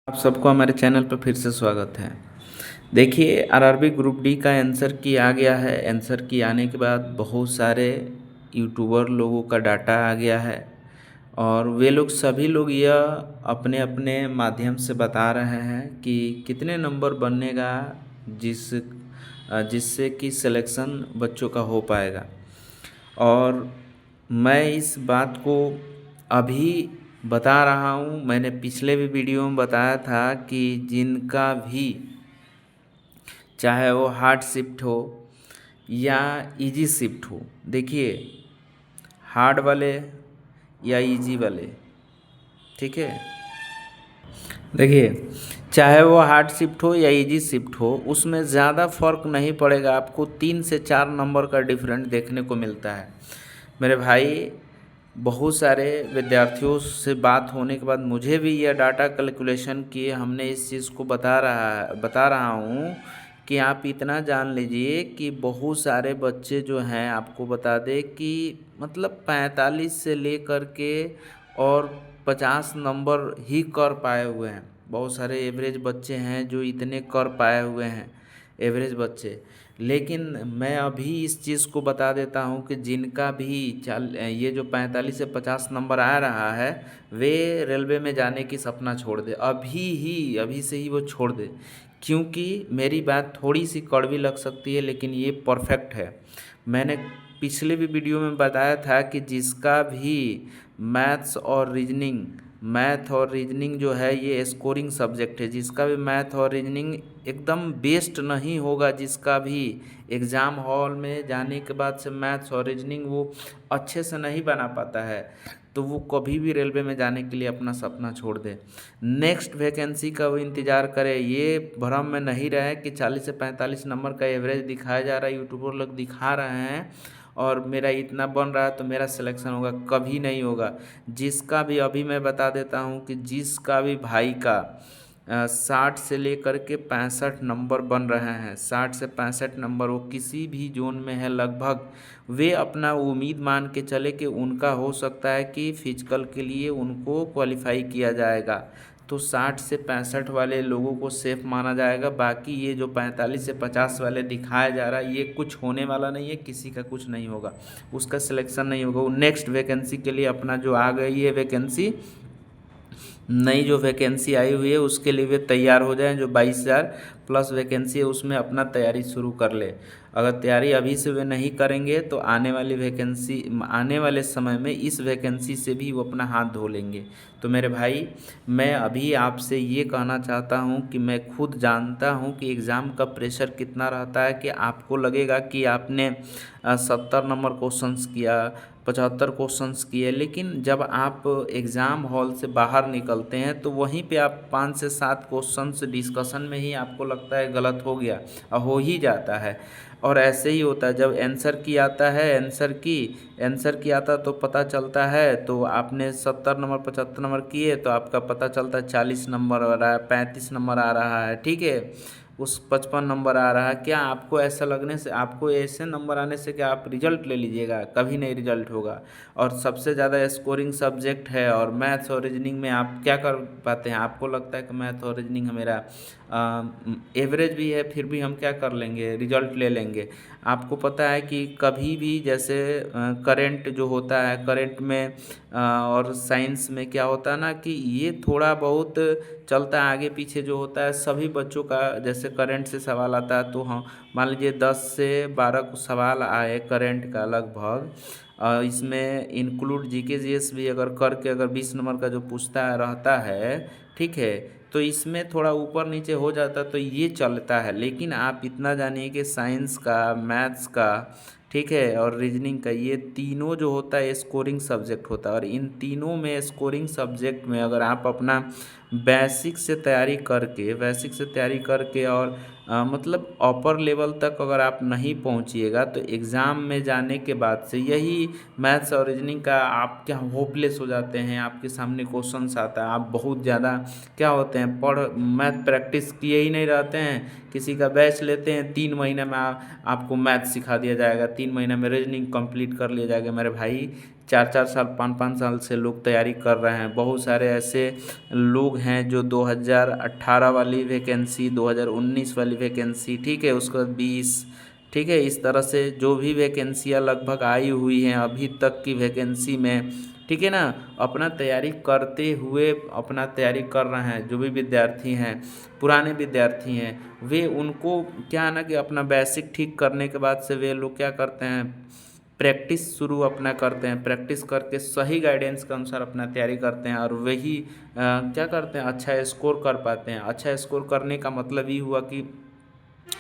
आप सबको हमारे चैनल पर फिर से स्वागत है। देखिए, आरआरबी ग्रुप डी का आंसर की आ गया है। आंसर की आने के बाद बहुत सारे यूट्यूबर लोगों का डाटा आ गया है और वे लोग सभी लोग यह अपने अपने माध्यम से बता रहे हैं कि कितने नंबर बनेगा जिससे कि सिलेक्शन बच्चों का हो पाएगा। और मैं इस बात को अभी बता रहा हूँ। मैंने पिछले भी वीडियो में बताया था कि जिनका भी चाहे वो हार्ड शिफ्ट हो या इजी शिफ्ट हो, देखिए हार्ड वाले या इजी वाले, ठीक है, देखिए चाहे वो हार्ड शिफ्ट हो या इजी शिफ्ट हो, उसमें ज़्यादा फ़र्क नहीं पड़ेगा। आपको 3 से 4 नंबर का डिफरेंट देखने को मिलता है। मेरे भाई, बहुत सारे विद्यार्थियों से बात होने के बाद मुझे भी यह डाटा कैलकुलेशन किए हमने इस चीज़ को बता रहा हूँ कि आप इतना जान लीजिए कि बहुत सारे बच्चे जो हैं, आपको बता दें कि मतलब 45 से लेकर के और 50 नंबर ही कर पाए हुए हैं। बहुत सारे एवरेज बच्चे हैं जो इतने कर पाए हुए हैं, एवरेज बच्चे। लेकिन मैं अभी इस चीज़ को बता देता हूँ कि जिनका भी ये जो 45 से 50 नंबर आ रहा है, वे रेलवे में जाने की सपना छोड़ दे, अभी से ही वो छोड़ दे। क्योंकि मेरी बात थोड़ी सी कड़वी लग सकती है, लेकिन ये परफेक्ट है। मैंने पिछले भी वीडियो में बताया था कि जिसका भी मैथ और रीजनिंग जो है ये स्कोरिंग सब्जेक्ट है, जिसका भी मैथ और रीजनिंग एकदम बेस्ट नहीं होगा, जिसका भी एग्ज़ाम हॉल में जाने के बाद से मैथ्स और रीजनिंग वो अच्छे से नहीं बना पाता है, तो वो कभी भी रेलवे में जाने के लिए अपना सपना छोड़ दे। नेक्स्ट वैकेंसी का वो इंतज़ार करे। ये भ्रम में नहीं रहे कि 40 से 45 नंबर का एवरेज दिखाया जा रहा है, यूट्यूबर लोग दिखा रहे हैं और मेरा इतना बन रहा है तो मेरा सिलेक्शन होगा। कभी नहीं होगा। जिसका भी, अभी मैं बता देता हूँ कि जिसका भी भाई का 60 से लेकर के 65 नंबर बन रहे हैं, 60 से 65 नंबर, वो किसी भी जोन में है लगभग, वे अपना उम्मीद मान के चले कि उनका हो सकता है कि फिजिकल के लिए उनको क्वालिफाई किया जाएगा। तो 60 से 65 वाले लोगों को सेफ माना जाएगा। बाकी ये जो 45 से 50 वाले दिखाया जा रहा है, ये कुछ होने वाला नहीं है, किसी का कुछ नहीं होगा, उसका सिलेक्शन नहीं होगा। वो नेक्स्ट वैकेंसी के लिए अपना जो आ गई है वैकेंसी, नई जो वैकेंसी आई हुई है उसके लिए वे तैयार हो जाएं। जो 22,000 प्लस वैकेंसी है उसमें अपना तैयारी शुरू कर ले। अगर तैयारी अभी से वे नहीं करेंगे तो आने वाले समय में इस वैकेंसी से भी वो अपना हाथ धो लेंगे। तो मेरे भाई, मैं अभी आपसे ये कहना चाहता हूँ कि मैं खुद जानता हूँ कि एग्ज़ाम का प्रेशर कितना रहता है, कि आपको लगेगा कि आपने 70 नंबर क्वेश्चंस किया, 75 क्वेश्चंस किए, लेकिन जब आप एग्ज़ाम हॉल से बाहर निकलते हैं तो वहीं पे आप 5 से 7 क्वेश्चंस डिस्कशन में ही आपको लगता है गलत हो गया, और हो ही जाता है। और ऐसे ही होता है जब आंसर की आता तो पता चलता है, तो आपने 70 नंबर 75 नंबर किए तो आपका पता चलता है 40 नंबर आ रहा है, 35 नंबर आ रहा है, ठीक है, उस 55 नंबर आ रहा है। क्या आपको ऐसा लगने से, आपको ऐसे नंबर आने से क्या आप रिजल्ट ले लीजिएगा? कभी नहीं रिजल्ट होगा। और सबसे ज़्यादा स्कोरिंग सब्जेक्ट है, और मैथ्स और रीजनिंग में आप क्या कर पाते हैं? आपको लगता है कि मैथ और रीजनिंग मेरा एवरेज भी है, फिर भी हम क्या कर लेंगे, रिजल्ट ले लेंगे। आपको पता है कि कभी भी जैसे करंट जो होता है, करंट में और साइंस में क्या होता है ना, कि ये थोड़ा बहुत चलता है आगे पीछे जो होता है। सभी बच्चों का जैसे करंट से सवाल आता है तो हाँ, मान लीजिए 10 से 12 सवाल आए करंट का लगभग, इसमें इंक्लूड जीके जीएस भी अगर करके अगर 20 नंबर का जो पूछता रहता है, ठीक है, तो इसमें थोड़ा ऊपर नीचे हो जाता तो ये चलता है। लेकिन आप इतना जानिए कि साइंस का, मैथ्स का, ठीक है, और रीजनिंग का, ये तीनों जो होता है स्कोरिंग सब्जेक्ट होता है। और इन तीनों में स्कोरिंग सब्जेक्ट में अगर आप अपना बेसिक से तैयारी करके और मतलब अपर लेवल तक अगर आप नहीं पहुंचिएगा तो एग्ज़ाम में जाने के बाद से यही मैथ्स और रीजनिंग का आप क्या होपलेस हो जाते हैं। आपके सामने क्वेश्चंस आता है, आप बहुत ज़्यादा क्या होते हैं, मैथ प्रैक्टिस किए ही नहीं रहते हैं। किसी का बैच लेते हैं, 3 महीने में आपको मैथ सिखा दिया जाएगा, 3 महीने में रीजनिंग कंप्लीट कर लिया जाएगा। मेरे भाई, 4-4 साल 5-5 साल से लोग तैयारी कर रहे हैं। बहुत सारे ऐसे लोग हैं जो 2018 वाली वैकेंसी, 2019 वाली वैकेंसी, ठीक है, उसके बाद 20, ठीक है, इस तरह से जो भी वैकेंसियाँ लगभग आई हुई हैं अभी तक की वैकेंसी में, ठीक है ना, अपना तैयारी करते हुए अपना तैयारी कर रहे हैं। जो भी विद्यार्थी हैं, पुराने विद्यार्थी हैं, वे उनको क्या है ना कि अपना बेसिक ठीक करने के बाद से वे लोग क्या करते हैं, प्रैक्टिस शुरू अपना करते हैं। प्रैक्टिस करके सही गाइडेंस के अनुसार अपना तैयारी करते हैं और वही क्या करते हैं, अच्छा स्कोर कर पाते हैं। अच्छा स्कोर करने का मतलब ये हुआ कि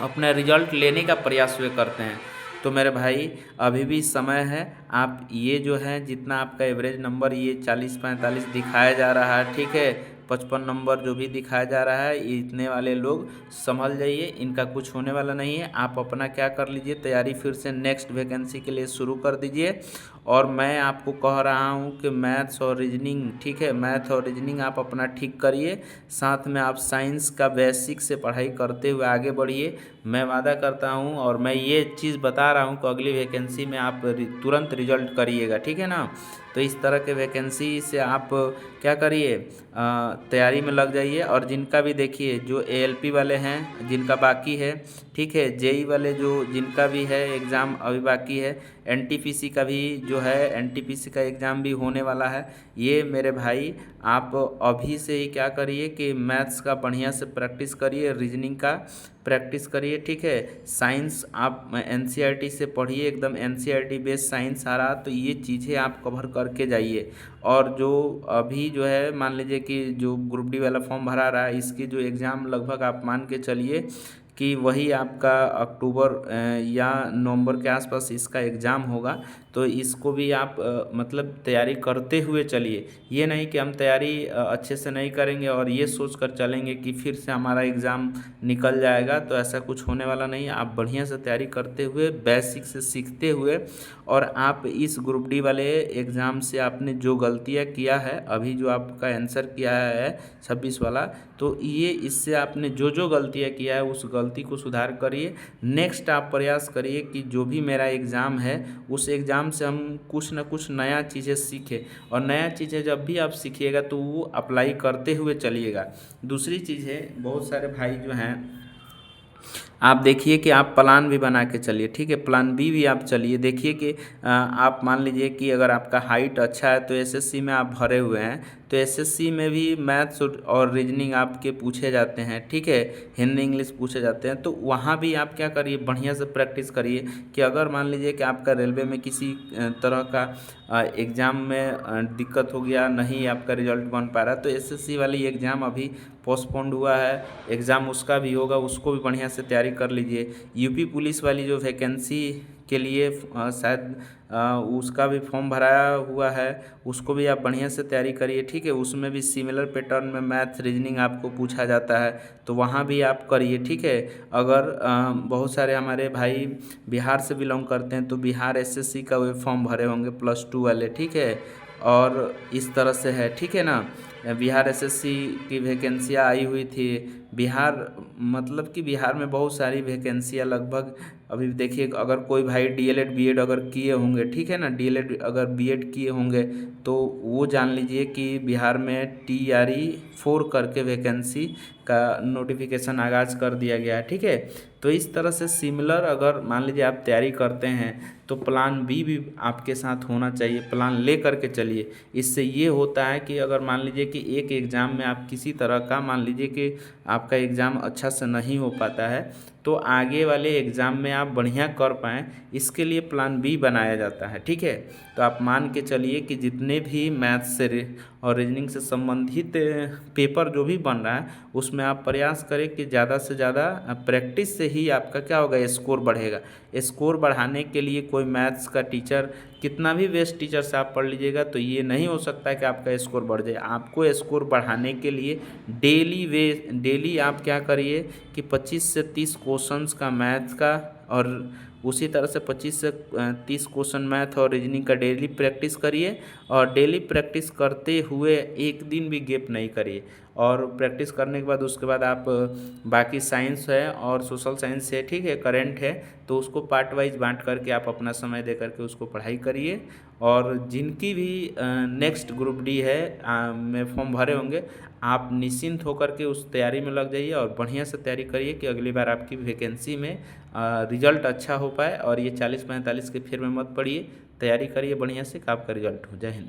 अपना रिजल्ट लेने का प्रयास वे करते हैं। तो मेरे भाई अभी भी समय है, आप ये जो है जितना आपका एवरेज नंबर ये 40-45 दिखाया जा रहा है, ठीक है, 55 नंबर जो भी दिखाया जा रहा है, ये इतने वाले लोग संभल जाइए, इनका कुछ होने वाला नहीं है। आप अपना क्या कर लीजिए, तैयारी फिर से नेक्स्ट वैकेंसी के लिए शुरू कर दीजिए। और मैं आपको कह रहा हूँ कि मैथ्स और रीजनिंग, ठीक है, मैथ और रीजनिंग आप अपना ठीक करिए, साथ में आप साइंस का बेसिक से पढ़ाई करते हुए आगे बढ़िए। मैं वादा करता हूँ और मैं ये चीज़ बता रहा हूँ कि अगली वैकेंसी में आप तुरंत रिजल्ट करिएगा, ठीक है ना। तो इस तरह के वैकेंसी से आप क्या करिए, तैयारी में लग जाइए। और जिनका भी देखिए जो एएलपी वाले हैं जिनका बाकी है, ठीक है, जेई वाले जो जिनका भी है एग्ज़ाम अभी बाकी है, एनटीपीसी का भी जो है एनटीपीसी का एग्ज़ाम भी होने वाला है। ये मेरे भाई आप अभी से ही क्या करिए कि मैथ्स का बढ़िया से प्रैक्टिस करिए, रीजनिंग का प्रैक्टिस करिए, ठीक है। साइंस आप एनसीईआरटी से पढ़िए, एकदम एनसीईआरटी बेस्ड साइंस आ रहा, तो ये चीज़ें आप कवर करके जाइए। और जो अभी जो है मान लीजिए कि जो ग्रुप डी वाला फॉर्म भरा रहा है, इसकी जो एग्ज़ाम लगभग आप मान के चलिए कि वही आपका अक्टूबर या नवंबर के आसपास इसका एग्ज़ाम होगा। तो इसको भी आप मतलब तैयारी करते हुए चलिए। ये नहीं कि हम तैयारी अच्छे से नहीं करेंगे और ये सोच कर चलेंगे कि फिर से हमारा एग्ज़ाम निकल जाएगा, तो ऐसा कुछ होने वाला नहीं है। आप बढ़िया से तैयारी करते हुए, बेसिक से सीखते हुए, और आप इस ग्रुप डी वाले एग्ज़ाम से आपने जो गलतियाँ किया है, अभी जो आपका आंसर किया है 26 वाला, तो ये इससे आपने जो जो गलतियाँ किया है उस गलती को सुधार करिए। नेक्स्ट आप प्रयास करिए कि जो भी मेरा एग्ज़ाम है उस एग्ज़ाम से हम कुछ ना कुछ नया चीज़ें सीखें, और नया चीज़ें जब भी आप सीखिएगा तो वो अप्लाई करते हुए चलिएगा। दूसरी चीज़ है, बहुत सारे भाई जो हैं, आप देखिए कि आप प्लान भी बना के चलिए, ठीक है, प्लान बी भी आप चलिए। देखिए कि आप मान लीजिए कि अगर आपका हाइट अच्छा है तो एसएससी में आप भरे हुए हैं, तो एसएससी में भी मैथ्स और रीजनिंग आपके पूछे जाते हैं, ठीक है, हिंदी इंग्लिश पूछे जाते हैं। तो वहाँ भी आप क्या करिए, बढ़िया से प्रैक्टिस करिए कि अगर मान लीजिए कि आपका रेलवे में किसी तरह का एग्ज़ाम में दिक्कत हो गया, नहीं आपका रिजल्ट बन पा रहा, तो एसएससी वाली एग्ज़ाम अभी पोस्टपोन्ड हुआ है, एग्ज़ाम उसका भी होगा, उसको भी बढ़िया से तैयारी कर लीजिए। यूपी पुलिस वाली जो वैकेंसी के लिए शायद उसका भी फॉर्म भराया हुआ है, उसको भी आप बढ़िया से तैयारी करिए, ठीक है। उसमें भी सिमिलर पैटर्न में मैथ रीजनिंग आपको पूछा जाता है, तो वहाँ भी आप करिए, ठीक है। अगर बहुत सारे हमारे भाई बिहार से बिलोंग करते हैं तो बिहार एसएससी का वे फॉर्म भरे होंगे +2 वाले, ठीक है। और इस तरह से है, ठीक है ना, बिहार एसएससी की वैकेंसियाँ आई हुई थी। बिहार मतलब कि बिहार में बहुत सारी वैकेंसियाँ लगभग, अभी देखिए अगर कोई भाई डीएलएड बीएड अगर किए होंगे, ठीक है ना, डीएलएड अगर बीएड किए होंगे तो वो जान लीजिए कि बिहार में TRE 4 करके वैकेंसी का नोटिफिकेशन आगाज़ कर दिया गया है, ठीक है। तो इस तरह से सिमिलर अगर मान लीजिए आप तैयारी करते हैं तो प्लान बी भी आपके साथ होना चाहिए, प्लान ले करके चलिए। इससे ये होता है कि अगर मान लीजिए कि एक एग्ज़ाम में आप किसी तरह का मान लीजिए कि आपका एग्ज़ाम अच्छा से नहीं हो पाता है, तो आगे वाले एग्ज़ाम में आप बढ़िया कर पाएँ, इसके लिए प्लान बी बनाया जाता है, ठीक है। तो आप मान के चलिए कि जितने भी मैथ्स से और रीजनिंग से संबंधित पेपर जो भी बन रहा है उसमें आप प्रयास करें कि ज़्यादा से ज़्यादा प्रैक्टिस से ही आपका क्या होगा, स्कोर बढ़ेगा। स्कोर बढ़ाने के लिए कोई मैथ्स का टीचर, कितना भी बेस्ट टीचर से आप पढ़ लीजिएगा तो ये नहीं हो सकता है कि आपका स्कोर बढ़ जाए। आपको स्कोर बढ़ाने के लिए डेली आप क्या करिए कि 25 से 30 क्वेश्चंस का मैथ का, और उसी तरह से 25 से 30 क्वेश्चन मैथ और रीजनिंग का डेली प्रैक्टिस करिए। और डेली प्रैक्टिस करते हुए एक दिन भी गैप नहीं करिए। और प्रैक्टिस करने के बाद उसके बाद आप बाकी साइंस है और सोशल साइंस है, ठीक है, करंट है, तो उसको पार्ट वाइज बांट करके आप अपना समय दे करके उसको पढ़ाई करिए। और जिनकी भी नेक्स्ट ग्रुप डी है में फॉर्म भरे होंगे, आप निश्चिंत होकर के उस तैयारी में लग जाइए और बढ़िया से तैयारी करिए कि अगली बार आपकी वैकेंसी में रिजल्ट अच्छा हो पाए। और ये 40-45 के फेर में मत पड़िए, तैयारी करिए बढ़िया से कि आपका रिजल्ट हो। जय हिंद।